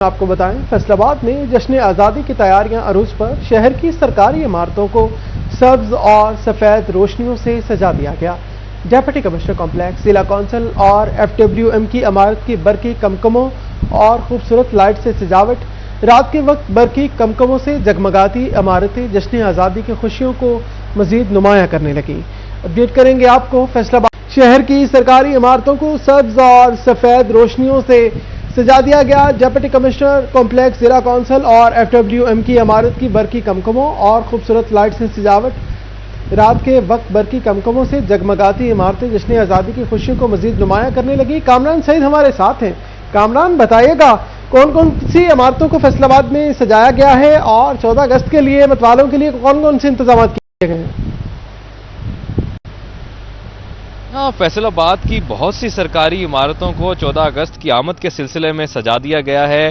آپ کو بتائیں فیصل آباد میں جشن آزادی کی تیاریاں عروج پر شہر کی سرکاری عمارتوں کو سبز اور سفید روشنیوں سے سجا دیا گیا۔ ڈپٹی کمشنر کمپلیکس، ضلع کونسل اور FWM کی عمارت کی برقی کمکموں اور خوبصورت لائٹ سے سجاوٹ، رات کے وقت برقی کمکموں سے جگمگاتی عمارتیں جشن آزادی کی خوشیوں کو مزید نمایاں کرنے لگیں۔ اپڈیٹ کریں گے آپ کو فیصل آباد شہر کی سرکاری عمارتوں کو سبز اور سفید روشنیوں سے سجا دیا گیا۔ ڈپٹی کمشنر کمپلیکس، ضلع کونسل اور FWM کی عمارت کی برقی کمکموں اور خوبصورت لائٹ سے سجاوٹ، رات کے وقت برقی کمکموں سے جگمگاتی عمارتیں جشن آزادی کی خوشیوں کو مزید نمایاں کرنے لگی۔ کامران سعید ہمارے ساتھ ہیں۔ کامران، بتائیے گا کون کون سی عمارتوں کو فیصل آباد میں سجایا گیا ہے اور 14 اگست کے لیے متوالوں کے لیے کون کون سے انتظامات کیے گئے ہیں؟ فیصل آباد کی بہت سی سرکاری عمارتوں کو 14 اگست کی آمد کے سلسلے میں سجا دیا گیا ہے۔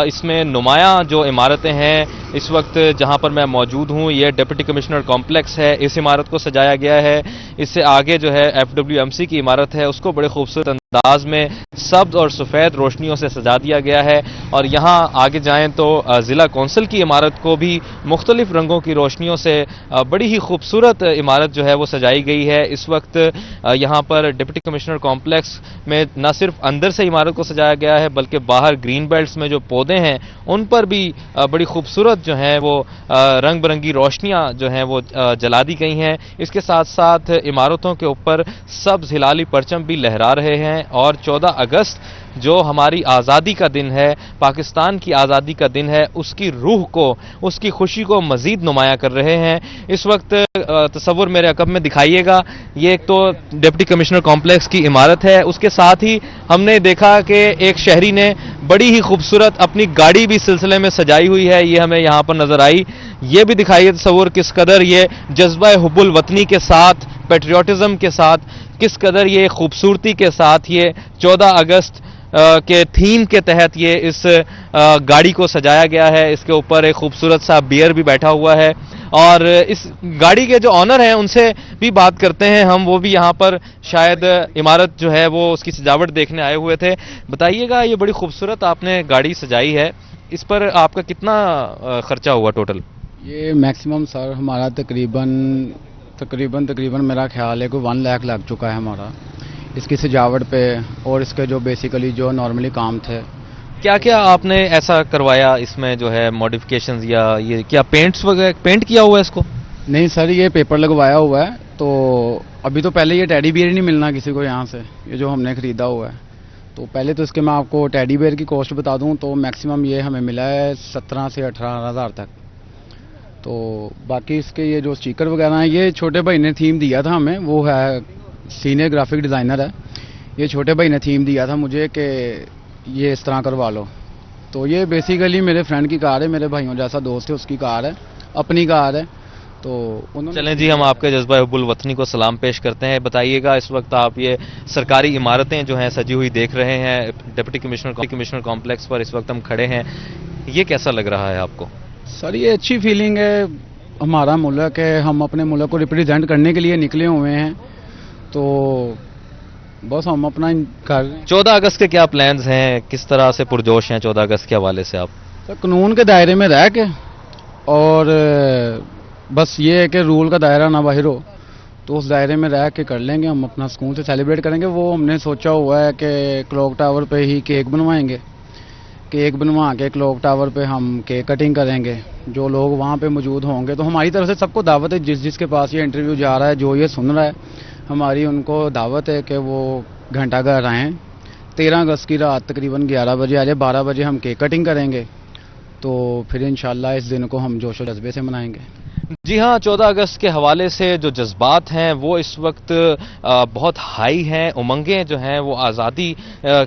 اس میں نمایاں جو عمارتیں ہیں اس وقت جہاں پر میں موجود ہوں، یہ ڈپٹی کمشنر کمپلیکس ہے، اس عمارت کو سجایا گیا ہے۔ اس سے آگے جو ہے FWMC کی عمارت ہے، اس کو بڑے خوبصورت انداز میں سبز اور سفید روشنیوں سے سجا دیا گیا ہے۔ اور یہاں آگے جائیں تو ضلع کونسل کی عمارت کو بھی مختلف رنگوں کی روشنیوں سے بڑی ہی خوبصورت عمارت جو ہے وہ سجائی گئی ہے۔ اس وقت یہاں پر ڈپٹی کمشنر کمپلیکس میں نہ صرف اندر سے عمارت کو سجایا گیا ہے بلکہ باہر گرین بیلٹس میں جو پودے ہیں ان پر بھی بڑی خوبصورت جو ہیں وہ رنگ برنگی روشنیاں جو ہیں وہ جلا دی گئی ہیں۔ اس کے ساتھ ساتھ عمارتوں کے اوپر سبز ہلالی پرچم بھی لہرا رہے ہیں اور 14 اگست جو ہماری آزادی کا دن ہے، پاکستان کی آزادی کا دن ہے، اس کی روح کو، اس کی خوشی کو مزید نمایاں کر رہے ہیں۔ اس وقت تصور میرے عقب میں دکھائیے گا، یہ ایک تو ڈپٹی کمشنر کمپلیکس کی عمارت ہے، اس کے ساتھ ہی ہم نے دیکھا کہ ایک شہری نے بڑی ہی خوبصورت اپنی گاڑی بھی سلسلے میں سجائی ہوئی ہے، یہ ہمیں یہاں پر نظر آئی۔ یہ بھی دکھائیے تصور کس قدر یہ جذبہ حب الوطنی کے ساتھ، پیٹریوٹزم کے ساتھ، کس قدر یہ خوبصورتی کے ساتھ یہ 14 اگست کے تھیم کے تحت یہ اس گاڑی کو سجایا گیا ہے۔ اس کے اوپر ایک خوبصورت سا بیئر بھی بیٹھا ہوا ہے اور اس گاڑی کے جو آنر ہیں ان سے بھی بات کرتے ہیں ہم، وہ بھی یہاں پر شاید عمارت جو ہے وہ اس کی سجاوٹ دیکھنے آئے ہوئے تھے۔ بتائیے گا، یہ بڑی خوبصورت آپ نے گاڑی سجائی ہے، اس پر آپ کا کتنا خرچہ ہوا ٹوٹل؟ یہ میکسیمم سر ہمارا تقریباً میرا خیال ہے کہ 1 لاکھ لگ چکا ہے ہمارا اس کی سجاوٹ پہ اور اس کے جو بیسیکلی جو نارملی کام تھے۔ کیا کیا آپ نے ایسا کروایا اس میں جو ہے موڈیفکیشنز، یا یہ کیا پینٹس وغیرہ پینٹ کیا ہوا ہے اس کو؟ نہیں سر، یہ پیپر لگوایا ہوا ہے، تو ابھی تو پہلے یہ ٹیڈی بیئر ہی نہیں ملنا کسی کو یہاں سے، یہ جو ہم نے خریدا ہوا ہے، تو پہلے تو اس کے میں آپ کو ٹیڈی بیئر کی کاسٹ بتا دوں تو میکسیمم یہ ہمیں ملا ہے 17 سے 18 ہزار تک۔ تو باقی اس کے یہ جو اسٹیکر وغیرہ ہیں، یہ چھوٹے بھائی نے تھیم دیا تھا ہمیں، وہ ہے سینئر گرافک ڈیزائنر ہے، یہ چھوٹے بھائی نے تھیم دیا تھا مجھے کہ یہ اس طرح کروا لو۔ تو یہ بیسیکلی میرے فرینڈ کی کار ہے، میرے بھائیوں جیسا دوست ہے، اس کی کار ہے، اپنی کار ہے، تو چلیں جی، ہم آپ کے جذبہ حب الوطنی کو سلام پیش کرتے ہیں۔ بتائیے گا، اس وقت آپ یہ سرکاری عمارتیں جو ہیں سجی ہوئی دیکھ رہے ہیں، ڈپٹی کمشنر کمپلیکس پر اس وقت ہم کھڑے ہیں، یہ کیسا لگ رہا ہے آپ کو؟ سر یہ اچھی فیلنگ ہے، ہمارا ملک ہے، ہم اپنے ملک کو ریپرزینٹ کرنے کے لیے نکلے ہوئے ہیں، تو بس ہم اپنا کر رہے ہیں۔ 14 اگست کے کیا پلانز ہیں، کس طرح سے پرجوش ہیں 14 اگست کے حوالے سے آپ؟ سر قانون کے دائرے میں رہ کے، اور بس یہ ہے کہ رول کا دائرہ نہ باہر ہو، تو اس دائرے میں رہ کے کر لیں گے، ہم اپنا سکون سے سیلیبریٹ کریں گے۔ وہ ہم نے سوچا ہوا ہے کہ کلاک ٹاور پہ ہی کیک بنوائیں گے، کیک بنوا کے کلاک ٹاور پہ ہم کیک کٹنگ کریں گے، جو لوگ وہاں پہ موجود ہوں گے تو ہماری طرف سے سب کو دعوت ہے، جس کے پاس یہ انٹرویو جا رہا ہے، جو یہ سن رہا ہے، ہماری ان کو دعوت ہے کہ وہ گھنٹہ گھر آئیں۔ 13 اگست کی رات تقریباً 11 بجے آ جائے، 12 بجے ہم کیک کٹنگ کریں گے، تو پھر انشاءاللہ اس دن کو ہم جوش و جذبے سے منائیں گے۔ جی ہاں، 14 اگست کے حوالے سے جو جذبات ہیں وہ اس وقت بہت ہائی ہیں، امنگیں جو ہیں وہ آزادی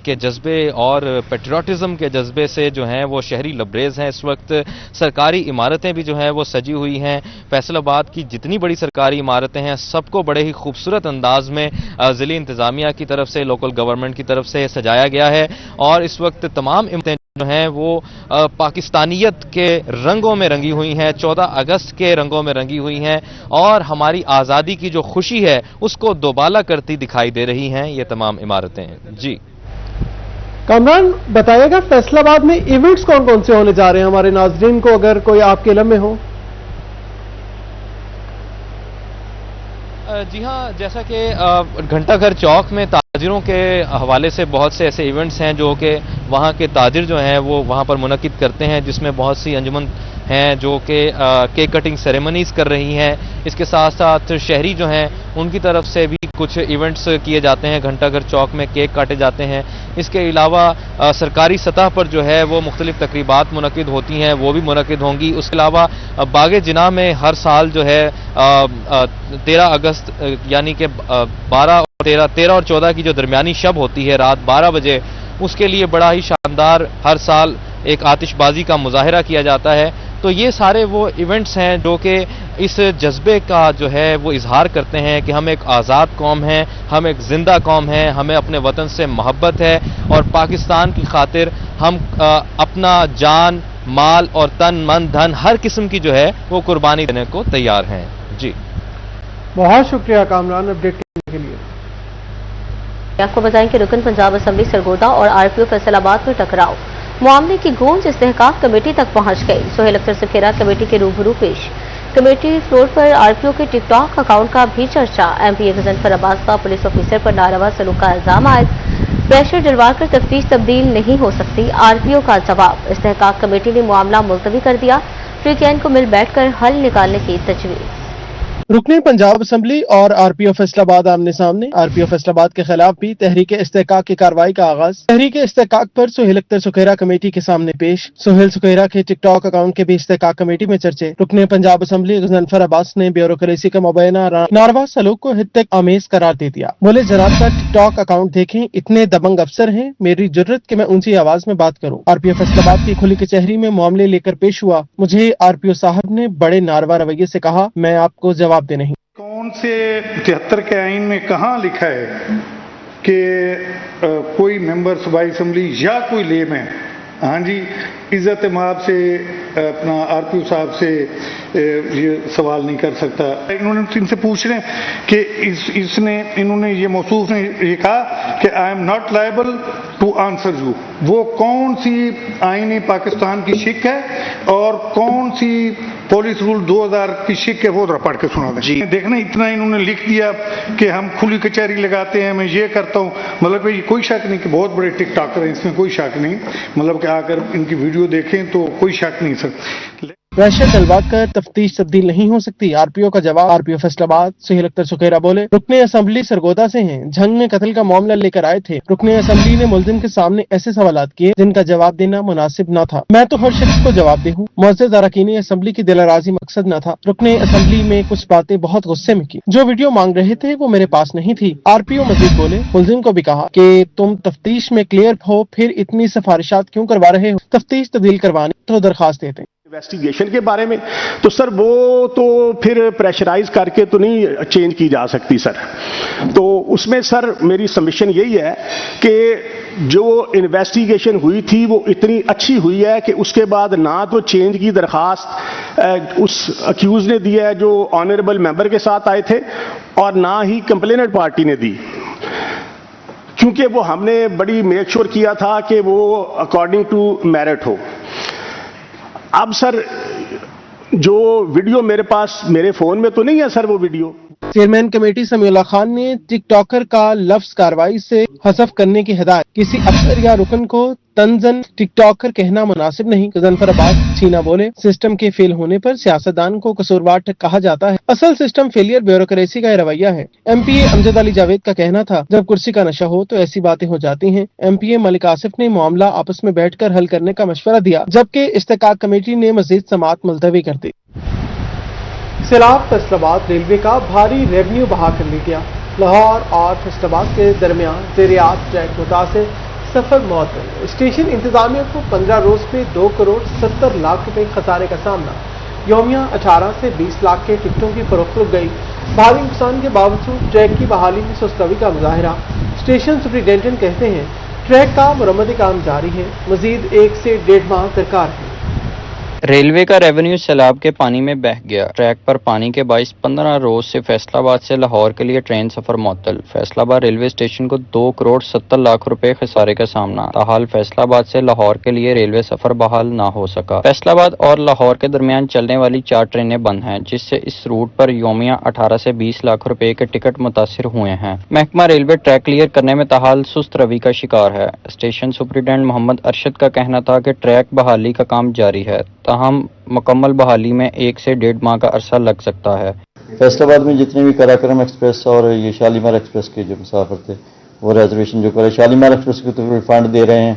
کے جذبے اور پیٹریوٹزم کے جذبے سے جو ہیں وہ شہری لبریز ہیں۔ اس وقت سرکاری عمارتیں بھی جو ہیں وہ سجی ہوئی ہیں، فیصل آباد کی جتنی بڑی سرکاری عمارتیں ہیں سب کو بڑے ہی خوبصورت انداز میں ضلعی انتظامیہ کی طرف سے، لوکل گورنمنٹ کی طرف سے سجایا گیا ہے، اور اس وقت تمام عمارتیں جو ہیں وہ پاکستانیت کے رنگوں میں رنگی ہوئی ہیں، 14 اگست کے رنگوں میں رنگی ہوئی ہیں، اور ہماری آزادی کی جو خوشی ہے اس کو دوبالا کرتی دکھائی دے رہی ہیں یہ تمام عمارتیں۔ جی कामरान बताइएगा, फैसलाबाद में इवेंट्स कौन कौन से होने जा रहे हैं हमारे नाजरीन को, अगर कोई आपके इल्म में हो? जी हाँ, जैसा कि घंटाघर चौक में ताजिरों के हवाले से बहुत से ऐसे इवेंट्स हैं जो कि वहाँ के ताजिर जो हैं वो वहाँ पर मुनक्किद करते हैं, जिसमें बहुत सी अंजुमन हैं जो कि केक कटिंग सेरेमनीज़ कर रही हैं। इसके साथ साथ शहरी जो हैं उनकी तरफ से भी कुछ इवेंट्स किए जाते हैं, घंटाघर चौक में केक काटे जाते हैं। इसके अलावा सरकारी सतह पर जो है वो मुख्तलिफ तकरीबात मुनक्किद होती हैं, वो भी मुनक्किद होंगी। उसके अलावा बागे जिना में हर साल जो है 13 अगस्त यानी कि 13 और 14 की जो दरमियानी शब होती है रात 12 बजे, उसके लिए बड़ा ही शानदार हर साल एक आतिशबाजी का मुजाहिरा किया जाता है। तो ये सारे वो इवेंट्स हैं जो कि इस जज्बे का जो है वो इजहार करते हैं कि हम एक आज़ाद कौम हैं, हम एक ज़िंदा कौम हैं, हमें अपने वतन से मोहब्बत है और पाकिस्तान की खातिर हम अपना जान, माल और तन, मन, धन हर किस्म की जो है वो कुर्बानी देने को तैयार हैं। जी बहुत शुक्रिया कामरान अपडेट करने के लिए। आपको बताएं कि रुकन पंजाब असेंबली सरगोदा और आरपीओ फैसलाबाद में टकराव, मामले की गूंज इस्तेहकाक कमेटी तक पहुंच गई। सोहेल अख्तर सुखेरा कमेटी के रूबरू पेश। कमेटी फ्लोर पर आरपीओ के टिकटॉक अकाउंट का भी चर्चा। एमपीए गजनफर अब्बास का पुलिस ऑफिसर पर नारवा सलूक का इल्जाम आयद। प्रेशर डलवा कर तफ्तीश तब्दील नहीं हो सकती, आरपीओ का जवाब। इस्तेहकाक कमेटी ने मामला मुलतवी कर दिया। फ्रीकैन को मिल बैठकर हल निकालने की तजवीज़। रुकने पंजाब असेंबली और आरपीओ फैसलाबाद आमने सामने। आरपीओ फैसलाबाद के खिलाफ भी तहरीक इस्तेहकाक की कार्रवाई का आगाज। तहरीक इस्तेहकाक पर सोहेल अख्तर सुखेरा कमेटी के सामने पेश। सोहेल सुखेरा के टिकटॉक अकाउंट के भी इस्तेहकाक कमेटी में चर्चे। रुकने पंजाब असेंबली गजनफर अब्बास ने ब्यूरोक्रेसी का मुबैना नारवा सलूक को हित्तक आमेज करार दे दिया। बोले, जनाब का टिकटॉक अकाउंट देखें, इतने दबंग अफसर हैं, मेरी जुर्रत कि मैं ऊंची आवाज में बात करूं। आरपीओ फैसलाबाद की खुली कचहरी में मामले लेकर पेश हुआ। मुझे आरपीओ साहब ने बड़े नारवा रवैये से कहा, मैं आपको जवाब दे नहीं। कौन से 73 के आइन में कहाँ लिखा है कि कोई मेंबर सूबाई असेंबली या कोई लेमैन, हाँ जी, इज्जत माब से अपना आरपीओ साहब से ये सवाल नहीं कर सकता। इन्होंने इनसे पूछ रहे हैं कि इन्होंने ये मौसूफ ने ये कहा कि I am not liable to answer you. वो कौन सी आईन पाकिस्तान की शिक है और कौन सी पुलिस रूल 2000 की शिक है, वो जरा पढ़ के सुना दें जी। देखना, इतना इन्होंने लिख दिया कि हम खुली कचहरी लगाते हैं, मैं ये करता हूँ। मतलब ये कोई शक नहीं कि बहुत बड़े टिकटॉकर हैं, इसमें कोई शक नहीं। मतलब कि अगर इनकी वीडियो देखें तो कोई शक नहीं सर। प्रेशर डलवा कर तफ्तीश तब्दील नहीं हो सकती, आरपीओ का जवाब। आरपीओ फैसलाबाद सोहेल अख्तर सुखेरा बोले, रुकने असेंबली सरगोदा से हैं, झंग में कत्ल का मामला लेकर आए थे। रुकने असेंबली ने मुल्जिम के सामने ऐसे सवालात किए जिनका जवाब देना मुनासिब न था। मैं तो हर शख्स को जवाब दे हूँ। मुअज़्ज़ज़ अरकान असेंबली की दिलराजी मकसद न था। रुकने असेंबली में कुछ बातें बहुत गुस्से में की। जो वीडियो मांग रहे थे वो मेरे पास नहीं थी। आरपीओ मजीद बोले, मुल्जिम को भी कहा कि तुम तफ्तीश में क्लियर हो, फिर इतनी सिफारिशात क्यों करवा रहे हो? तफ्तीश तब्दील करवाने तो दरखास्त देते। इन्वेस्टिगेशन के बारे में तो सर वो तो फिर प्रेशराइज करके तो नहीं चेंज की जा सकती सर। तो उसमें सर मेरी सबमिशन यही है कि जो इन्वेस्टिगेशन हुई थी वो इतनी अच्छी हुई है कि उसके बाद ना तो चेंज की दरखास्त उस अक्यूज ने दी है जो ऑनरेबल मेंबर के साथ आए थे, और ना ही कंप्लेनेंट पार्टी ने दी, क्योंकि वो हमने बड़ी मेक श्योर किया था कि वो अकॉर्डिंग टू मेरिट हो। अब सर जो वीडियो मेरे पास मेरे फोन में तो नहीं है सर वो video. Chairman committee Samiullah Khan ने टिकटॉकर का लफ्ज कार्रवाई से हज़फ करने की हिदायत। किसी अफसर या रुकन को तंजन टिकटॉकर कहना मुनासिब नहीं। गजनफर अब्बास छीना बोले, सिस्टम के फेल होने पर सियासतदान को कसूरवार कहा जाता है। असल सिस्टम फेलियर ब्यूरोक्रेसी का रवैया है। एमपीए अमजद अली जावेद का कहना था, जब कुर्सी का नशा हो तो ऐसी बातें हो जाती हैं। एमपीए मलिक आसिफ ने मामला आपस में बैठकर हल करने का मशवरा दिया, जबकि इस्तेहकाक कमेटी ने मजीद समाअत मुलतवी कर दी। सैलाब फैसलाबाद रेलवे का भारी रेवेन्यू बहा कर लिया गया। लाहौर और फैसलाबाद के दरमियान ज़ेरियात ट्रैक मुतासिर, सफर मअतल। स्टेशन इंतजामिया को 15 रोज में 2 करोड़ 70 लाख रुपए खसारे का सामना। यौमिया 18 से 20 लाख के टिकटों की फरोख्त रुक गई। भारी नुकसान के बावजूद ट्रैक की बहाली में सुस्तवी का मुजाहिरा। स्टेशन सुपरिटेंडेंट कहते हैं ट्रैक का मुरम्मती काम जारी है, मजीद 1 से 1.5 माह दरकार है। ریلوے کا ریونیو سیلاب کے پانی میں بہہ گیا، ٹریک پر پانی کے باعث 15 روز سے فیصل آباد سے لاہور کے لیے ٹرین سفر معطل۔ فیصل آباد ریلوے اسٹیشن کو 2 کروڑ 70 لاکھ روپے خسارے کا سامنا، تاحال فیصل آباد سے لاہور کے لیے ریلوے سفر بحال نہ ہو سکا۔ فیصل آباد اور لاہور کے درمیان چلنے والی 4 ٹرینیں بند ہیں، جس سے اس روٹ پر یومیہ 18 سے 20 لاکھ روپے کے ٹکٹ متاثر ہوئے ہیں۔ محکمہ ریلوے ٹریک کلیئر کرنے میں تاحال سست روی کا شکار ہے۔ اسٹیشن سپرنٹینڈنٹ محمد ارشد کا کہنا تھا کہ ٹریک بحالی کا کام جاری ہے، تاہم مکمل بحالی میں 1 سے 1.5 ماہ کا عرصہ لگ سکتا ہے۔ فیصل آباد میں جتنے بھی کراکرم ایکسپریس اور یہ شالیمار ایکسپریس کے جو مسافر تھے وہ ریزرویشن جو کرے، شالیمار ایکسپریس کو تو ریفنڈ دے رہے ہیں،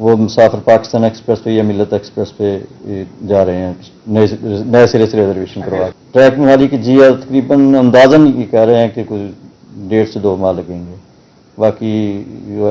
وہ مسافر پاکستان ایکسپریس پہ یا ملت ایکسپریس پہ جا رہے ہیں نئے سرے سے ریزرویشن کروا۔ ٹریک بحالی کی جی تقریباً اندازاً یہ کہہ رہے ہیں کہ کوئی 1.5 سے 2 ماہ لگیں گے، باقی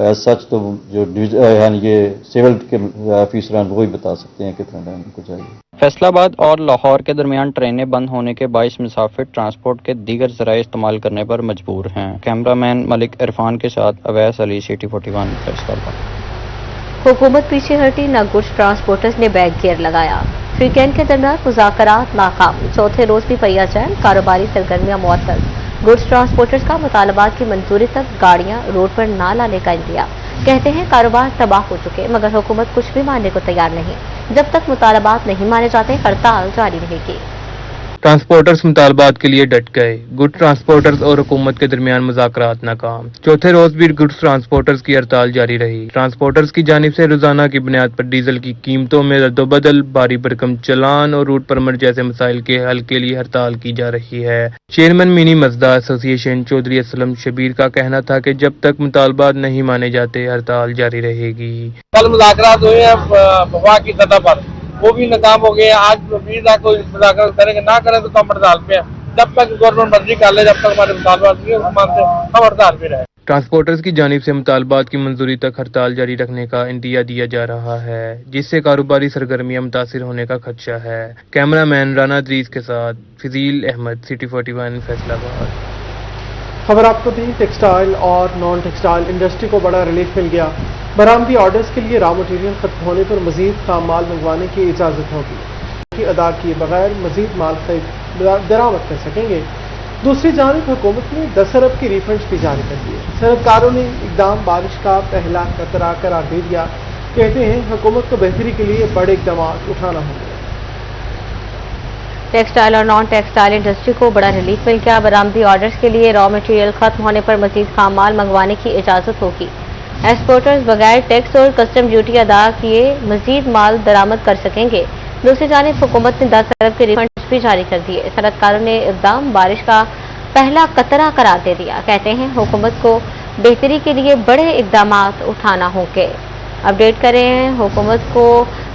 ایز سچ تو جو یعنی یہ سول کے آفیسران وہی بتا سکتے ہیں کتنا ٹائم کو چاہیے۔ فیصل آباد اور لاہور کے درمیان ٹرینیں بند ہونے کے باعث مسافر ٹرانسپورٹ کے دیگر ذرائع استعمال کرنے پر مجبور ہیں۔ کیمرہ مین ملک عرفان کے ساتھ اویس علی، سٹی 41 فیصل آباد۔ حکومت پیچھے ہٹی نہ گڈس ٹرانسپورٹرز نے بیک گیئر لگایا، ویکینڈ کے درمیان مذاکرات ناکام، چوتھے روز بھی پہیا چین، کاروباری سرگرمیاں معطل، گڈس ٹرانسپورٹرز کا مطالبات کی منظوری تک گاڑیاں روڈ پر نہ لانے کا انتیا، کہتے ہیں کاروبار تباہ ہو چکے مگر حکومت کچھ بھی ماننے کو تیار نہیں، جب تک مطالبات نہیں مانے جاتے ہڑتال جاری رہے گی۔ ٹرانسپورٹرز مطالبات کے لیے ڈٹ گئے، گڈ ٹرانسپورٹرز اور حکومت کے درمیان مذاکرات ناکام، چوتھے روز بھی گڈ ٹرانسپورٹرز کی ہڑتال جاری رہی۔ ٹرانسپورٹرز کی جانب سے روزانہ کی بنیاد پر ڈیزل کی قیمتوں میں رد و بدل، بھاری بھرکم چلان اور روٹ پرمٹ جیسے مسائل کے حل کے لیے ہڑتال کی جا رہی ہے۔ چیئرمین منی مزدا ایسوسی ایشن چودھری اسلم شبیر کا کہنا تھا کہ جب تک مطالبات نہیں مانے جاتے ہڑتال جاری رہے گی۔ کل مذاکرات ہوئے ہیں وفاق کی سطح پر، وہ بھی ناکام ہو گئے ہیں۔ آج امید ہے کوئی مذاکرات کریں گے، نہ کریں تو ہم ہڑتال پہ ہیں، جب تک گورنمنٹ مرضی کر لے، جب تک ہمارے مطالبات نہیں مانتے ہم ہڑتال پہ رہے۔ ٹرانسپورٹرز کی جانب سے مطالبات کی منظوری تک ہڑتال جاری رکھنے کا انتیا دیا جا رہا ہے، جس سے کاروباری سرگرمیاں متاثر ہونے کا خدشہ ہے۔ کیمرہ مین رانا ادریس کے ساتھ فضیل احمد، سٹی 41 فیصل آباد۔ خبر آپ کو دی، ٹیکسٹائل اور نان ٹیکسٹائل انڈسٹری کو بڑا ریلیف مل گیا، برآمدی آرڈرز کے لیے را مٹیریل ختم ہونے پر مزید خام مال منگوانے کی اجازت ہوگی، ادا کیے بغیر مزید مال درآمد کر سکیں گے۔ دوسری جانب حکومت نے 10 ارب کی ریفنڈز بھی جاری کر دیے، صنعت کاروں نے اقدام بارش کا پہلا قطرہ قرار دے دیا، کہتے ہیں حکومت کو بہتری کے لیے بڑے اقدامات اٹھانا ہوں گے۔ ٹیکسٹائل اور نان ٹیکسٹائل انڈسٹری کو بڑا ریلیف مل گیا، برآمدی آرڈرز کے لیے را مٹیریل ختم ہونے پر مزید خام مال منگوانے کی اجازت ہوگی، ایکسپورٹرز بغیر ٹیکس اور کسٹم ڈیوٹی ادا کیے مزید مال درآمد کر سکیں گے۔ دوسری جانب حکومت نے 10 ارب کے ریفنڈز بھی جاری کر دیے، صنعت کاروں نے اقدام بارش کا پہلا قطرہ قرار دے دیا، کہتے ہیں حکومت کو بہتری کے لیے بڑے اقدامات اٹھانا ہوں گے۔ اپڈیٹ کریں، حکومت کو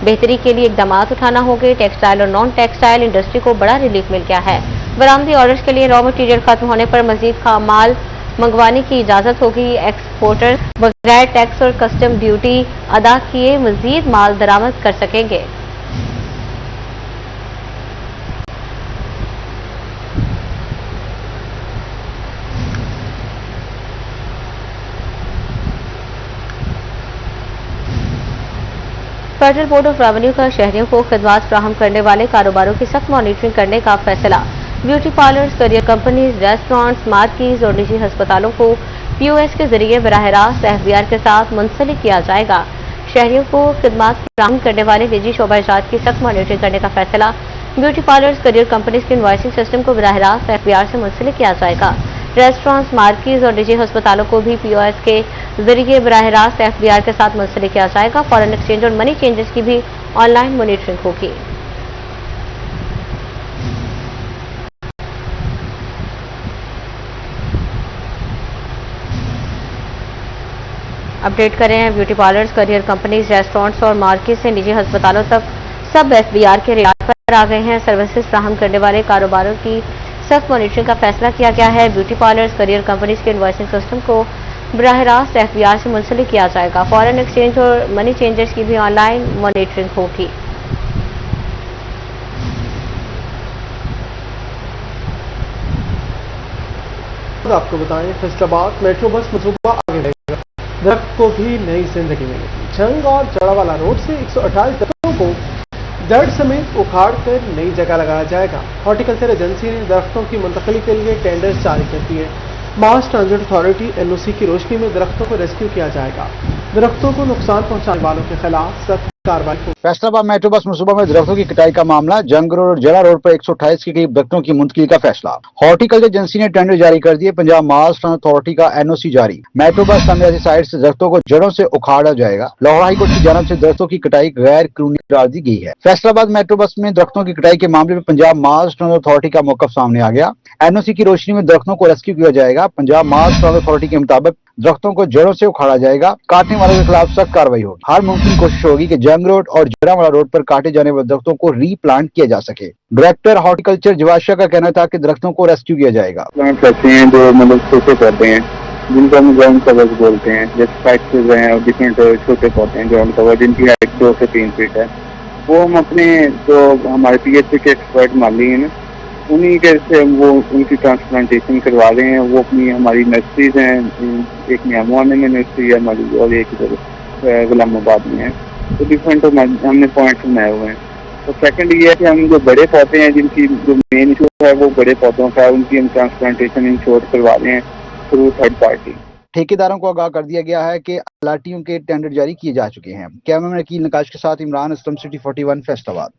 بہتری کے لیے اقدامات اٹھانا ہوں گے۔ ٹیکسٹائل اور نان ٹیکسٹائل انڈسٹری کو بڑا ریلیف مل گیا ہے، برآمدی آرڈرز کے لیے را مٹیریل ختم ہونے پر مزید خام مال منگوانے کی اجازت ہوگی، ایکسپورٹر بغیر ٹیکس اور کسٹم ڈیوٹی ادا کیے مزید مال درآمد کر سکیں گے۔ فیڈرل بورڈ آف ریونیو کا شہریوں کو خدمات فراہم کرنے والے کاروباروں کی سخت مانیٹرنگ کرنے کا فیصلہ، beauty parlours, courier companies, restaurants, marquees اور نجی ہسپتالوں کو پی او ایس کے ذریعے براہ راست ایف بی آر کے ساتھ منسلک کیا جائے گا۔ شہریوں کو خدمات فراہم کرنے والے نجی شعبہ جات کی سخت مانیٹرنگ کرنے کا فیصلہ، بیوٹی پارلرز، کریئر کمپنیز کے انوائسنگ سسٹم کو براہ راست ایف بی آر سے منسلک کیا جائے گا۔ ریسٹورانٹس، مارکیز اور نجی ہسپتالوں کو بھی پی او ایس کے ذریعے براہ راست ایف بی آر کے ساتھ منسلک کیا جائے گا۔ فارن ایکسچینج اور منی چینجز کی بھی آن لائن مانیٹرنگ ہوگی۔ اپڈیٹ کریں، beauty parlours, courier companies, restaurants اور مارکیز سے نجی ہسپتالوں تک سب ایف بی آر کے ریاض پر آ گئے ہیں۔ سروسز فراہم کرنے والے کاروباروں کی سخت مانیٹرنگ کا فیصلہ کیا گیا ہے۔ بیوٹی پارلرز، کریئر کمپنیز کے انوائسنگ سسٹم کو براہ راست ایف بی آر سے منسلک کیا جائے گا۔ فارن ایکسچینج اور منی چینجز کی بھی آن لائن مانیٹرنگ ہوگی۔ آپ کو بتائیں، فیصل آباد میٹرو بس منصوبہ آگے بڑھے گا، درخت کو بھی نئی زندگی ملے گی۔ جھنگ اور جڑا والا روڈ سے 128 درختوں کو जड़ समेत उखाड़ कर नई जगह लगाया जाएगा। हॉर्टिकल्चर एजेंसी ने दरख्तों की मुंतकली के लिए टेंडर्स जारी कर दिए। मास ट्रांजिट अथॉरिटी NOC की रोशनी में दरख्तों को रेस्क्यू किया जाएगा। दरख्तों को नुकसान पहुंचाने वालों के खिलाफ सख्त कार्रवाई होगी। फैसलाबाद मेट्रो बस मनसूबा में दरख्तों की कटाई का मामला, जंग रोड और जला रोड पर 128 के करीब दरख्तों की मुंतकिली का फैसला। हॉर्टिकल्चर एजेंसी ने टेंडर जारी कर दिए। पंजाब मास ट्रांजिट अथॉरिटी का NOC जारी। मेट्रो बस सामने साइड से दरख्तों को जड़ों से उखाड़ा जाएगा। लाहौर हाई कोर्ट की जानब से दरख्तों की कटाई गैर कानूनी करार दी गई है। फैसलाबाद मेट्रो बस में दरख्तों की कटाई के मामले में पंजाब मास ट्रांजिट अथॉरिटी का मौकफ सामने आ गया। NOC की रोशनी में दरख्तों को रेस्क्यू किया जाएगा। पंजाब मास ट्रांजिट अथॉरिटी के मुताबिक दरख्तों को जड़ों से उखाड़ा जाएगा। काटने वालों के खिलाफ सख्त कार्रवाई होगी। हर मुमकिन कोशिश होगी कि जंग रोड और जड़ावाला रोड पर काटे जाने वाले दरख्तों को रीप्लांट किया जा सके। डायरेक्टर हॉर्टिकल्चर जवाद शाह का कहना था कि दरख्तों को रेस्क्यू किया जाएगा। प्लांट ऐसे हैं जो मतलब छोटे पौधे हैं जिनको हम ग्राउंड कवर्स बोलते हैं, जैसे फैक्ट्रीज हैं और डिफरेंट छोटे पौधे हैं ग्राउंड कवर जिनकी हाइट 2 से 3 फीट है। वो हम अपने जो हमारे PHP के एक्सपर्ट माली हैं ना, उन्हीं के से वो उनकी ट्रांसप्लांटेशन करवा रहे हैं। वो अपनी हमारी नर्सरीज हैं, एक मियामुआने में नर्सरी है हमारी और एक इधर गुलामाबाद में है। तो डिफरेंट हमने पॉइंट्स बनाए हुए हैं। तो सेकंड ये है कि हम जो बड़े पौधे हैं जिनकी जो मेन इशू है वो बड़े पौधों का, उनकी हम ट्रांसप्लांटेशन इंश्योर करवा रहे हैं थ्रू थर्ड पार्टी। ठेकेदारों को आगाह कर दिया गया है कि अलाटियों के टेंडर जारी किए जा चुके हैं। कैमरामैन अकील नकाश के साथ इमरान असलम, सिटी 41 फैसलाबाद।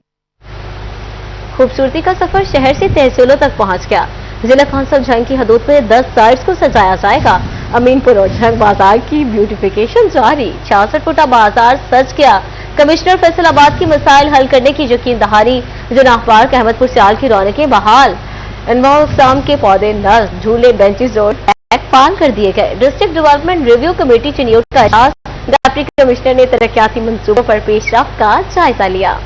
खूबसूरती का सफर शहर से तहसीलों तक पहुंच गया। जिला कौंसिल झंग की हदूद में 10 साइट्स को सजाया जाएगा। अमीनपुर और झंग बाजार की ब्यूटिफिकेशन जारी। 66 फुटा बाजार सज गया। कमिश्नर फैसलाबाद की मसाइल हल करने की यकीन दहानी। जनाहबाग अहमदपुर सियाल की रौनकें बहाल। इकसाम के पौधे, नल, झूले, बेंचेस और ट्रैक पाल कर दिए गए। District development review committee Chiniot का इजलास। डिप्टी कमिश्नर ने तरक्याती मंसूबों पर पेशरफ्त का जायजा लिया।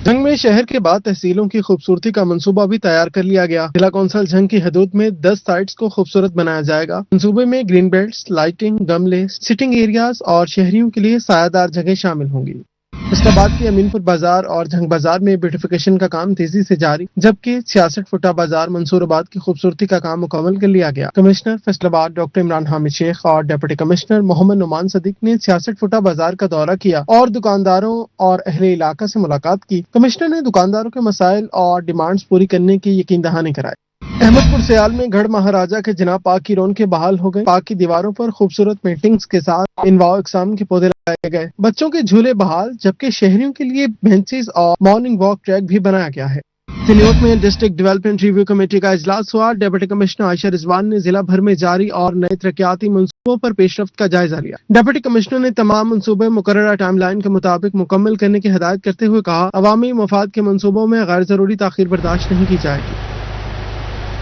झंग में शहर के बाद तहसीलों की खूबसूरती का मंसूबा भी तैयार कर लिया गया। जिला कौंसिल झंग की हदूद में 10 साइट्स को खूबसूरत बनाया जाएगा। मंसूबे में ग्रीन बेल्ट्स, लाइटिंग, गमले, सिटिंग एरियाज और शहरियों के लिए सायादार जगह शामिल होंगी। फैसलाबाद की अमीनपुर बाजार और झंग बाजार में ब्यूटिफिकेशन का काम तेजी से जारी, जबकि 66 फुटा बाजार मंसूराबाद की खूबसूरती का काम मुकम्मल कर लिया गया। कमिश्नर फैसलाबाद डॉक्टर इमरान हामिद शेख और डिप्टी कमिश्नर मोहम्मद नुमान सदीक ने 66 फुटा बाजार का दौरा किया और दुकानदारों और अहले इलाका से मुलाकात की। कमिश्नर ने दुकानदारों के मसाइल और डिमांड्स पूरी करने की यकीन दहानी कराई। अहमदपुर सियाल में गढ़ महाराजा के जनाब पाक की रौनकें बहाल हो गई। पाक की दीवारों पर खूबसूरत पेंटिंग्स के साथ इनवाओ इकसाम के पौधे लगाए गए। बच्चों के झूले बहाल, जबकि शहरियों के लिए बेंचेस और मॉर्निंग वॉक ट्रैक भी बनाया गया है। चिन्योट में डिस्ट्रिक्ट डेवलपमेंट रिव्यू कमेटी का इजलास हुआ। डिप्टी कमिश्नर आयशा रिजवान ने जिला भर में जारी और नए तरक्याती मंसूबों पर पेशरफ्त का जायजा लिया। डिप्टी कमिश्नर ने तमाम मंसूबे मुकर्ररा टाइमलाइन के मुताबिक मुकम्मल करने की हिदायत करते हुए कहा, अवामी मफाद के मंसूबों में गैर जरूरी ताखीर बर्दाश्त नहीं की जाएगी।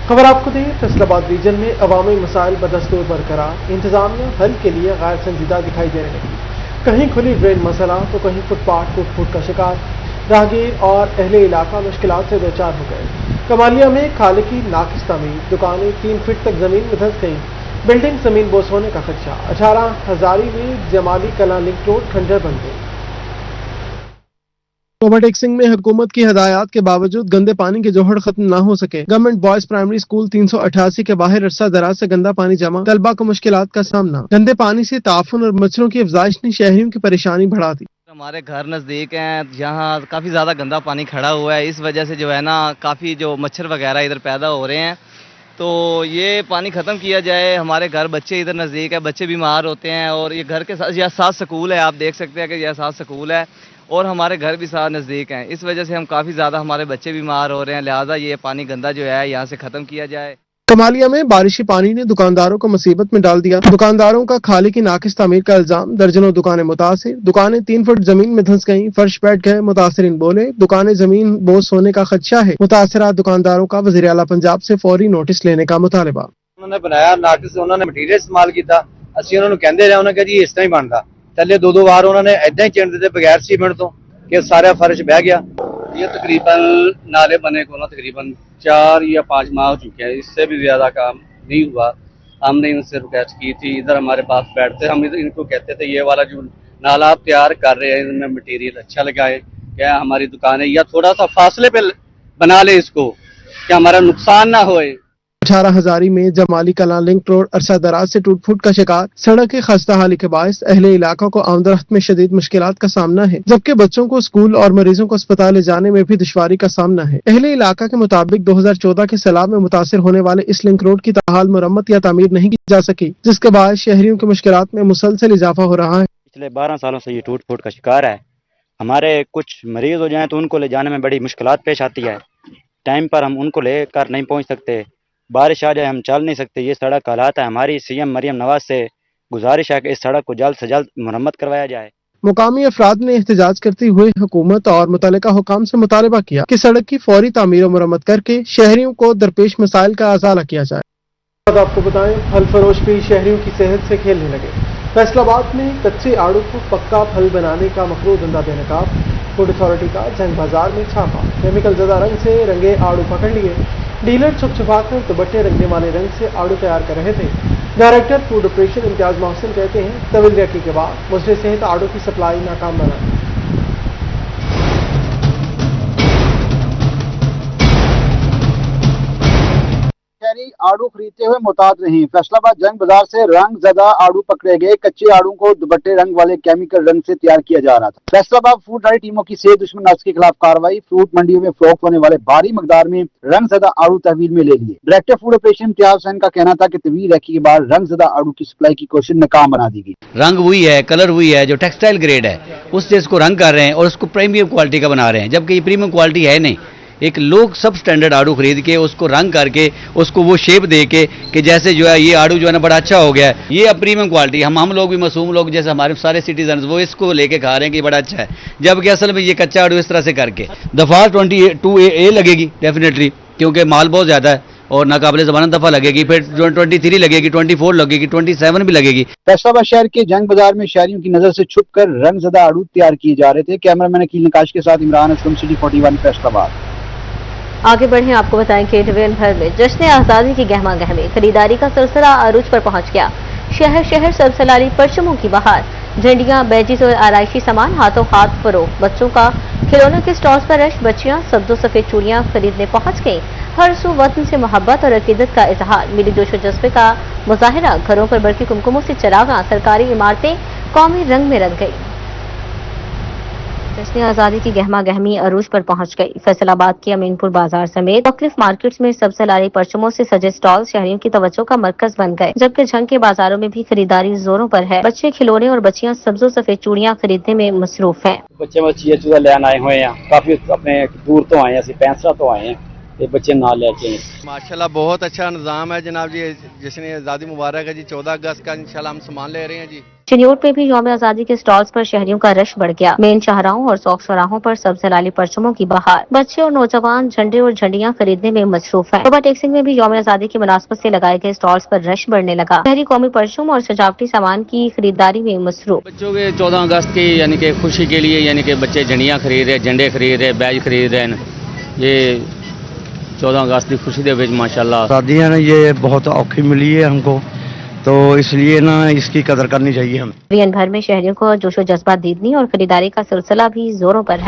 खबर आपको दें, फैसलाबाद रीजन में अवामी मसाइल बदस्तूर बरकरार। इंतजामिया हल के लिए गैर संजीदा दिखाई देने लगी। कहीं खुली ड्रेन मसला तो कहीं फुटपाथ टूट का शिकार। राहगीर और अहले इलाका मुश्किलात से दो चार हो गए। कमालिया में खाले की नाकिस तमीर, दुकानें 3 फीट तक जमीन में धंस गई। बिल्डिंग जमीन बोस होने का खदशा। 18 हजारी में जमाली कला लिंक रोड खंडर बन गई। ओवरटेक्सिंग में हुकूमत की हदायत के बावजूद गंदे पानी के जोहड़ खत्म न हो सके। गवर्नमेंट बॉयज प्राइमरी स्कूल 388 के बाहर अरसा दराज से गंदा पानी जमा, तलबा को मुश्किलात का सामना। गंदे पानी से ताफुन और मच्छरों की अफजाइश ने शहरियों की परेशानी बढ़ा दी। हमारे घर नज़दीक हैं, यहाँ काफ़ी ज़्यादा गंदा पानी खड़ा हुआ है। इस वजह से जो है ना काफ़ी जो मच्छर वगैरह इधर पैदा हो रहे हैं। तो ये पानी ख़त्म किया जाए। हमारे घर बच्चे इधर नज़दीक है, बच्चे बीमार होते हैं और ये घर के साथ यह साथ स्कूल है, आप देख सकते हैं कि यह साथ स्कूल है और हमारे घर भी साथ नज़दीक हैं। इस वजह से हम काफ़ी ज़्यादा हमारे बच्चे बीमार हो रहे हैं। लिहाजा ये पानी गंदा जो है यहाँ से ख़त्म किया जाए। कमालिया में बारिशी पानी ने दुकानदारों को मुसीबत में डाल दिया। दुकानदारों का खाले की नाकिस तामीर का इल्जाम। दर्जनों दुकानें मुतासिर। दुकानें 3 फुट जमीन में धंस गईं, फर्श बैठ गए। मुतासिरीन बोले, दुकानें जमीन बोस होने का खदशा है। मुतासिरा दुकानदारों का वज़ीर आला पंजाब से फौरी नोटिस लेने का मुतालबा। उन्होंने बनाया नाकिस, उन्होंने मटीरियल इस्तेमाल किया। असं उन्होंने कहते रहे, उन्होंने कहा जी इस तरह ही बनता। थले 2 बार उन्होंने ऐदा ही चिण दिते बगैर सीमेंट तो कि सारा फर्श बह गया। ये तकरीबन नाले बने को ना तकरीबन 4 या 5 माह हो चुके हैं, इससे भी ज्यादा काम नहीं हुआ। हमने इनसे रिक्वेस्ट की थी, इधर हमारे पास बैठते, हम इनको कहते थे ये वाला जो नाला आप तैयार कर रहे हैं इनमें मटेरियल अच्छा लगाए, क्या हमारी दुकानें या थोड़ा सा फासले पे बना ले इसको, क्या हमारा नुकसान ना होए। 18 हजारी में जमाली कलां लिंक रोड अरसा दराज से टूट फूट का शिकार। सड़क की खस्ता हाली के बायस अहले इलाका को आमदरफ्त में शदीद मुश्किलात का सामना है, जबकि बच्चों को स्कूल और मरीजों को अस्पताल ले जाने में भी दुश्वारी का सामना है। अहले इलाका के मुताबिक 2014 के सैलाब में मुतासिर होने वाले इस लिंक रोड की ताहाल मुरम्मत या तामीर नहीं की जा सकी, जिसके बाद शहरियों की मुश्किलात में मुसलसल इजाफा हो रहा है। पिछले 12 सालों से ये टूट फूट का शिकार है। हमारे कुछ मरीज हो जाएं तो उनको ले जाने में बड़ी मुश्किलात पेश आती है। टाइम पर हम उनको लेकर नहीं पहुंच सकते, बारिश आ जाए हम चल नहीं सकते। ये सड़क का हालात है। हमारी सीएम मरियम नवाज से गुजारिश है कि इस सड़क को जल्द से जल्द मुरम्मत करवाया जाए। मुकामी अफराद ने एहतजाज करते हुए हुकूमत और मुतल्लिका हुकाम से मुतालबा किया कि सड़क की फौरी तामीर और मुरम्मत करके शहरियों को दरपेश मसाइल का अजाला किया जाए। आपको बताएं, फल फरोश भी शहरियों की सेहत से खेलने लगे। फैसलाबाद में कच्चे आड़ू को पक्का फल बनाने का मफरूज धंधा बेनकाब। फूड अथॉरिटी का जंग बाजार में छापा। केमिकल ज़दा रंग से रंगे आड़ू पकड़ लिए। डीलर छुप छुपाकर दुपट्टे रंगने वाले रंग से आड़ू तैयार कर रहे थे। Director food operation Imtiaz Mohsin कहते हैं, तवील रेकी के बाद मुझे सेहत आड़ू की सप्लाई नाकाम बना। आड़ू खरीदते हुए मुताद रही। फैसलाबाद जंग बाजार से रंग ज़दा आड़ू पकड़े गए। कच्चे आड़ू को दुपट्टे रंग वाले केमिकल रंग से तैयार किया जा रहा था। फैसलाबाद फूड ड्राई टीमों की सेहत दुश्मन नस्ल के खिलाफ कार्रवाई। फ्रूट मंडियों में फरोख्त होने वाले भारी मकदार में रंग ज़दा आड़ू तहवील में ले लिए। Director food operation Imtiaz Hussain का कहना था कि तवील रखी के बाद रंग ज़दा आड़ू की सप्लाई की कोशिश नाकाम बना दी गई। रंग वही है, कलर वही है जो टेक्सटाइल ग्रेड है, उस चीज को रंग कर रहे हैं और उसको प्रीमियम क्वालिटी का बना रहे हैं, जबकि ये प्रीमियम क्वालिटी है नहीं। एक लोग सब स्टैंडर्ड आड़ू खरीद के उसको रंग करके उसको वो शेप दे के कि जैसे जो है ये आड़ू जो है ना बड़ा अच्छा हो गया है, ये अब प्रीमियम क्वालिटी। हम लोग भी मासूम लोग जैसे हमारे सारे सिटीजन वो इसको लेके खा रहे हैं कि बड़ा अच्छा है, जबकि असल में ये कच्चा आड़ू इस तरह से करके दफा 22A लगेगी डेफिनेटली, क्योंकि माल बहुत ज्यादा है और नाकाबिले ज़मानत दफा लगेगी, फिर 23 लगेगी, 24 लगेगी, 27 भी लगेगी। फैसलाबाद शहर के जंग बाजार में शहरियों की नजर से छुपकर रंग ज़दा आड़ू तैयार किए जा रहे थे। कैमरामैन अकील नकाश के साथ इमरान असलम, सिटी 41 फैसलाबाद। आगे बढ़े आपको बताएं कि डिवीजन भर में जश्न आजादी की गहमा गहमी। खरीदारी का सिलसिला अरूज पर पहुंच गया। शहर शहर सलसलाली परचमों की बहार। झंडियां, बैजिस और आराइशी सामान हाथों हाथ फरोख्त। बच्चों का खिलौनों के स्टॉल्स पर रश। बच्चियां सब्जो सफेद चूड़ियां खरीदने पहुंच गईं। हर सू वतन से मोहब्बत और अकीदत का इजहार। मिली जोश और जज्बे का मुजाहिरा। घरों पर बरकी कुमकुमों से चरागां। सरकारी इमारतें कौमी रंग में रंग गई। जश्न आजादी की गहमा गहमी अरूज पर पहुंच गई। फैसलाबाद के अमीनपुर बाजार समेत मुख्तलिफ मार्केट्स में सब्ज़लारी परचमों से सजे स्टॉल शहरियों की तवज्जो का मरकज बन गए, जबकि झंग के बाजारों में भी खरीदारी जोरों पर है। बच्चे खिलौने और बच्चियां सब्जो सफेद चूड़ियां खरीदने में मसरूफ हैं। बच्चे मच्छी चूड़ा लेने आए हुए हैं, काफी अपने दूर तो आए हैं, 65 तो आए हैं, ये बच्चे ना लेके। माशाल्लाह बहुत अच्छा निज़ाम है जनाब जी। जश्न आज़ादी मुबारक है जी। 14 अगस्त का इंशाल्लाह हम सामान ले रहे हैं जी। चिन्योट में भी यौम आजादी के स्टॉल्स पर शहरियों का रश बढ़ गया। मेन शाहराहों और चौक चौराहों पर सब्ज़लाली परचमों की बहार। बच्चे और नौजवान झंडे और झंडियां खरीदने में मसरूफ हैं। सुबह टेक्सिंग में भी यौम आजादी की मुनासबत से लगाए गए स्टॉल्स पर रश बढ़ने लगा। शहरी कौमी परचम और सजावटी सामान की खरीदारी में मसरूफ। बच्चों के 14 अगस्त की यानी कि खुशी के लिए यानी कि बच्चे झंडियां खरीद रहे, झंडे खरीद रहे, बैज खरीद रहे हैं। ये 14 अगस्त की खुशी दे विच माशाल्लाह आजादी है ना, ये बहुत औखी मिली है हमको, तो इसलिए ना इसकी कदर करनी चाहिए हमें। डिवीजन भर में शहरियों को जोशो जज्बा दीदनी और खरीदारी का सिलसिला भी जोरों पर है।